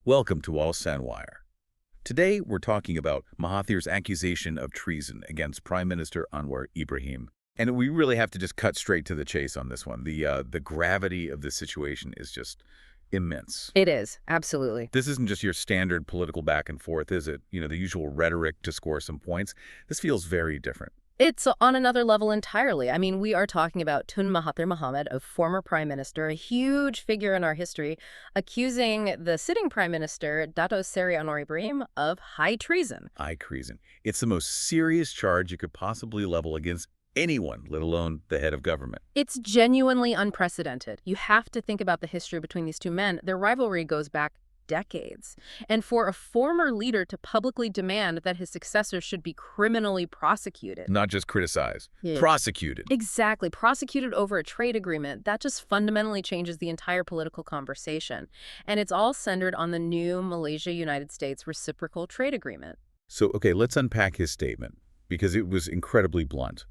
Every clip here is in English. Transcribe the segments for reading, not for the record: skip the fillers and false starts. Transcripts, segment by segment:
Welcome to All Sandwire. Today, we're talking about Mahathir's accusation of treason against Prime Minister Anwar Ibrahim. And we really have to just cut straight to the chase on this one. The gravity of the situation is just immense. It is, absolutely. This isn't just your standard political back and forth, is it? The usual rhetoric to score some points. This feels very different. It's on another level entirely. I mean, we are talking about Tun Mahathir Mohamad, a former prime minister, a huge figure in our history, accusing the sitting prime minister, Dato Seri Anwar Ibrahim, of high treason. High treason. It's the most serious charge you could possibly level against anyone, let alone the head of government. It's genuinely unprecedented. You have to think about the history between these two men. Their rivalry goes back decades. And for a former leader to publicly demand that his successor should be criminally prosecuted. Not just criticized, Yeah. prosecuted. Exactly. Prosecuted over a trade agreement, that just fundamentally changes the entire political conversation. And it's all centered on the new Malaysia-United States Reciprocal Trade Agreement. So, okay, let's unpack his statement, because it was incredibly blunt.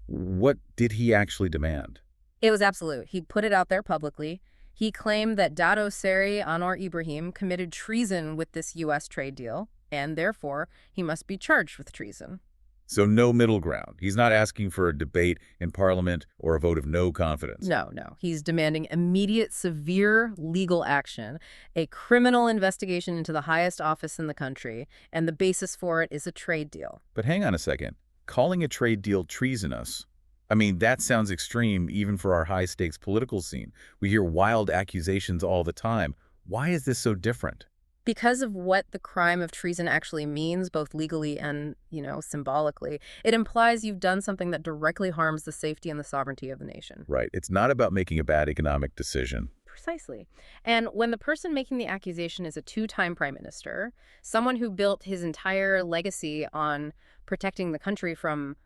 What did he actually demand? It was absolute. He put it out there publicly. He claimed that Dato Seri Anwar Ibrahim committed treason with this U.S. trade deal, and therefore he must be charged with treason. So no middle ground. He's not asking for a debate in Parliament or a vote of no confidence. No. He's demanding immediate, severe legal action, a criminal investigation into the highest office in the country, and the basis for it is a trade deal. But hang on a second. Calling a trade deal treasonous, I mean, that sounds extreme even for our high-stakes political scene. We hear wild accusations all the time. Why is this so different? Because of what the crime of treason actually means, both legally and, symbolically, it implies you've done something that directly harms the safety and the sovereignty of the nation. Right. It's not about making a bad economic decision. Precisely. And when the person making the accusation is a two-time prime minister, someone who built his entire legacy on protecting the country from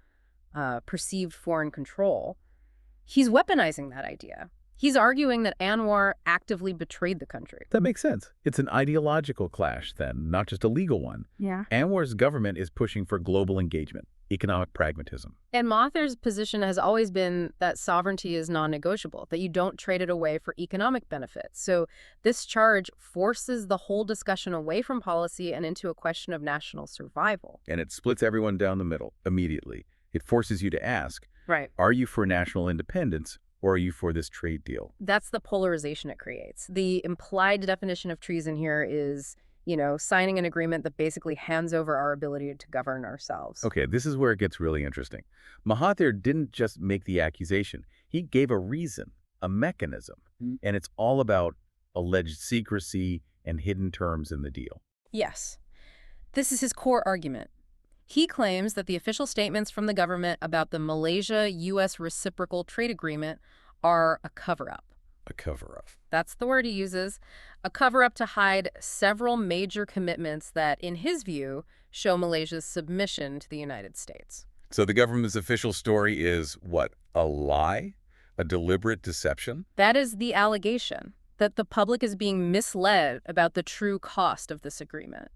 perceived foreign control, he's weaponizing that idea. He's arguing that Anwar actively betrayed the country. That makes sense. It's an ideological clash, then, not just a legal one. Yeah. Anwar's government is pushing for global engagement, economic pragmatism. And Mahathir's position has always been that sovereignty is non-negotiable, that you don't trade it away for economic benefits. So this charge forces the whole discussion away from policy and into a question of national survival. And it splits everyone down the middle immediately. It forces you to ask, Right. Are you for national independence or are you for this trade deal? That's the polarization it creates. The implied definition of treason here is, signing an agreement that basically hands over our ability to govern ourselves. Okay, this is where it gets really interesting. Mahathir didn't just make the accusation. He gave a reason, a mechanism, and it's all about alleged secrecy and hidden terms in the deal. Yes. This is his core argument. He claims that the official statements from the government about the Malaysia-U.S. Reciprocal Trade Agreement are a cover-up. A cover-up. That's the word he uses. A cover-up to hide several major commitments that, in his view, show Malaysia's submission to the United States. So the government's official story is, what, a lie? A deliberate deception? That is the allegation, that the public is being misled about the true cost of this agreement.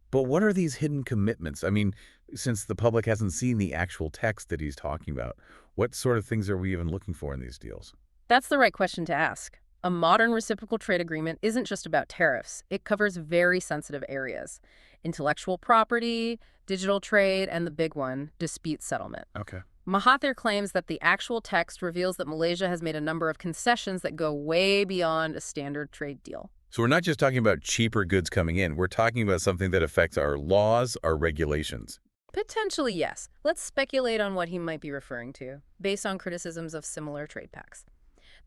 But what are these hidden commitments? I mean, since the public hasn't seen the actual text that he's talking about, what sort of things are we even looking for in these deals? That's the right question to ask. A modern reciprocal trade agreement isn't just about tariffs. It covers very sensitive areas: intellectual property, digital trade, and the big one, dispute settlement. Okay. Mahathir claims that the actual text reveals that Malaysia has made a number of concessions that go way beyond a standard trade deal. So we're not just talking about cheaper goods coming in. We're talking about something that affects our laws, our regulations. Potentially, yes. Let's speculate on what he might be referring to, based on criticisms of similar trade pacts.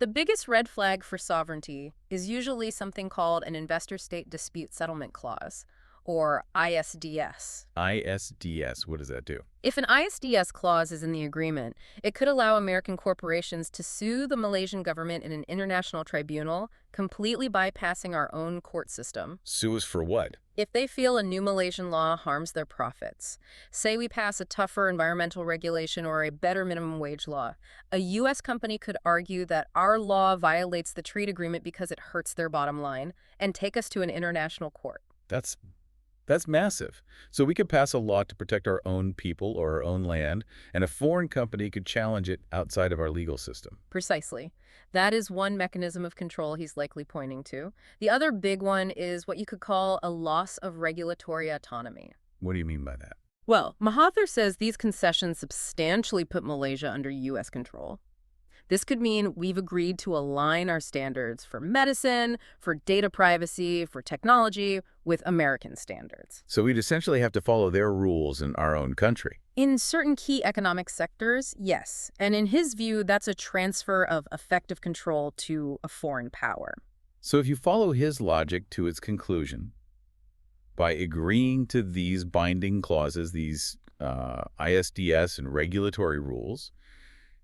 The biggest red flag for sovereignty is usually something called an Investor-State Dispute Settlement Clause, or ISDS. ISDS, what does that do? If an ISDS clause is in the agreement, it could allow American corporations to sue the Malaysian government in an international tribunal, completely bypassing our own court system. Sue us for what? If they feel a new Malaysian law harms their profits, say we pass a tougher environmental regulation or a better minimum wage law, a U.S. company could argue that our law violates the trade agreement because it hurts their bottom line and take us to an international court. That's That's massive. So we could pass a law to protect our own people or our own land, and a foreign company could challenge it outside of our legal system. Precisely. That is one mechanism of control he's likely pointing to. The other big one is what you could call a loss of regulatory autonomy. What do you mean by that? Well, Mahathir says these concessions substantially put Malaysia under U.S. control. This could mean we've agreed to align our standards for medicine, for data privacy, for technology with American standards. So we'd essentially have to follow their rules in our own country. In certain key economic sectors, yes. And in his view, that's a transfer of effective control to a foreign power. So if you follow his logic to its conclusion, by agreeing to these binding clauses, these ISDS and regulatory rules,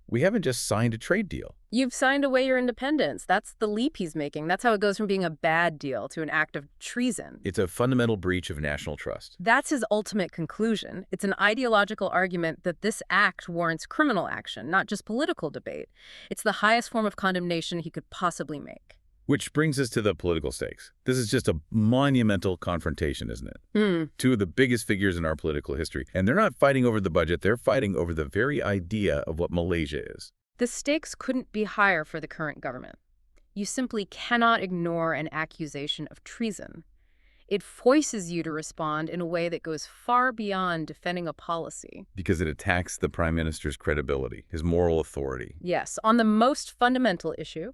we haven't just signed a trade deal. You've signed away your independence. That's the leap he's making. That's how it goes from being a bad deal to an act of treason. It's a fundamental breach of national trust. That's his ultimate conclusion. It's an ideological argument that this act warrants criminal action, not just political debate. It's the highest form of condemnation he could possibly make. Which brings us to the political stakes. This is just a monumental confrontation, isn't it? Two of the biggest figures in our political history. And they're not fighting over the budget. They're fighting over the very idea of what Malaysia is. The stakes couldn't be higher for the current government. You simply cannot ignore an accusation of treason. It forces you to respond in a way that goes far beyond defending a policy. Because it attacks the Prime Minister's credibility, his moral authority. Yes, on the most fundamental issue,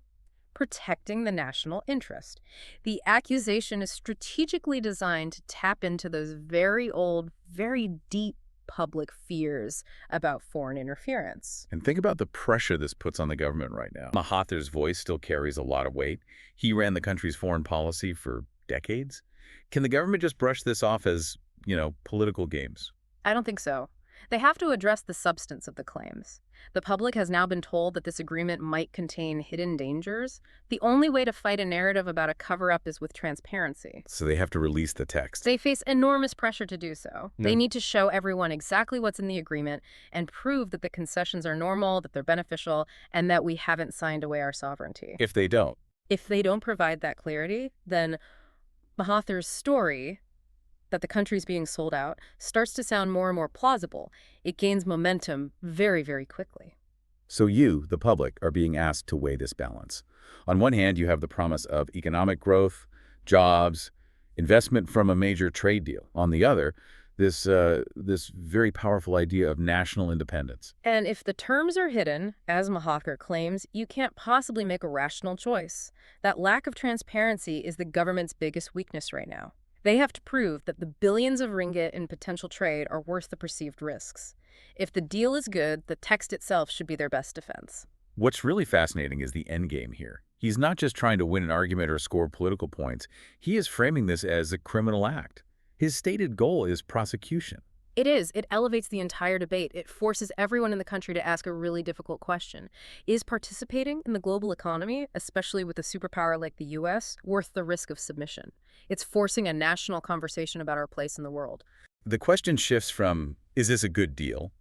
protecting the national interest. The accusation is strategically designed to tap into those very old, very deep public fears about foreign interference. And think about the pressure this puts on the government right now. Mahathir's voice still carries a lot of weight. He ran the country's foreign policy for decades. Can the government just brush this off as, political games? I don't think so. They have to address the substance of the claims. The public has now been told that this agreement might contain hidden dangers. The only way to fight a narrative about a cover-up is with transparency. So they have to release the text. They face enormous pressure to do so. They need to show everyone exactly what's in the agreement and prove that the concessions are normal, that they're beneficial, and that we haven't signed away our sovereignty. If they don't provide that clarity, then Mahathir's story that the country's being sold out starts to sound more and more plausible. It gains momentum very, very quickly. So you, the public, are being asked to weigh this balance. On one hand, you have the promise of economic growth, jobs, investment from a major trade deal. On the other, this very powerful idea of national independence. And if the terms are hidden, as Mahathir claims, you can't possibly make a rational choice. That lack of transparency is the government's biggest weakness right now. They have to prove that the billions of ringgit in potential trade are worth the perceived risks. If the deal is good, the text itself should be their best defense. What's really fascinating is the endgame here. He's not just trying to win an argument or score political points. He is framing this as a criminal act. His stated goal is prosecution. It is. It elevates the entire debate. It forces everyone in the country to ask a really difficult question. Is participating in the global economy, especially with a superpower like the U.S., worth the risk of submission? It's forcing a national conversation about our place in the world. The question shifts from, is this a good deal,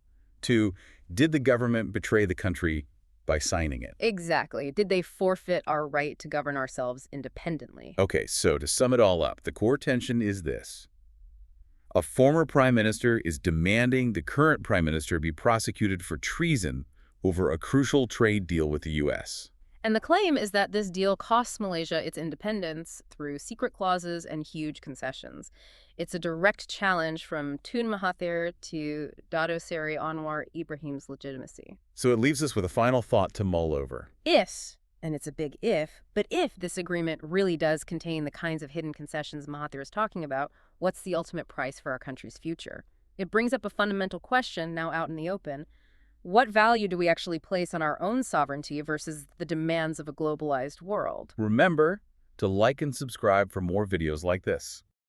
to, did the government betray the country by signing it? Exactly. Did they forfeit our right to govern ourselves independently? Okay, so to sum it all up, the core tension is this. A former prime minister is demanding the current prime minister be prosecuted for treason over a crucial trade deal with the U.S. And the claim is that this deal costs Malaysia its independence through secret clauses and huge concessions. It's a direct challenge from Tun Mahathir to Dato Seri Anwar Ibrahim's legitimacy. So it leaves us with a final thought to mull over. If, and it's a big if, but if this agreement really does contain the kinds of hidden concessions Mahathir is talking about, what's the ultimate price for our country's future? It brings up a fundamental question now out in the open. What value do we actually place on our own sovereignty versus the demands of a globalized world? Remember to like and subscribe for more videos like this.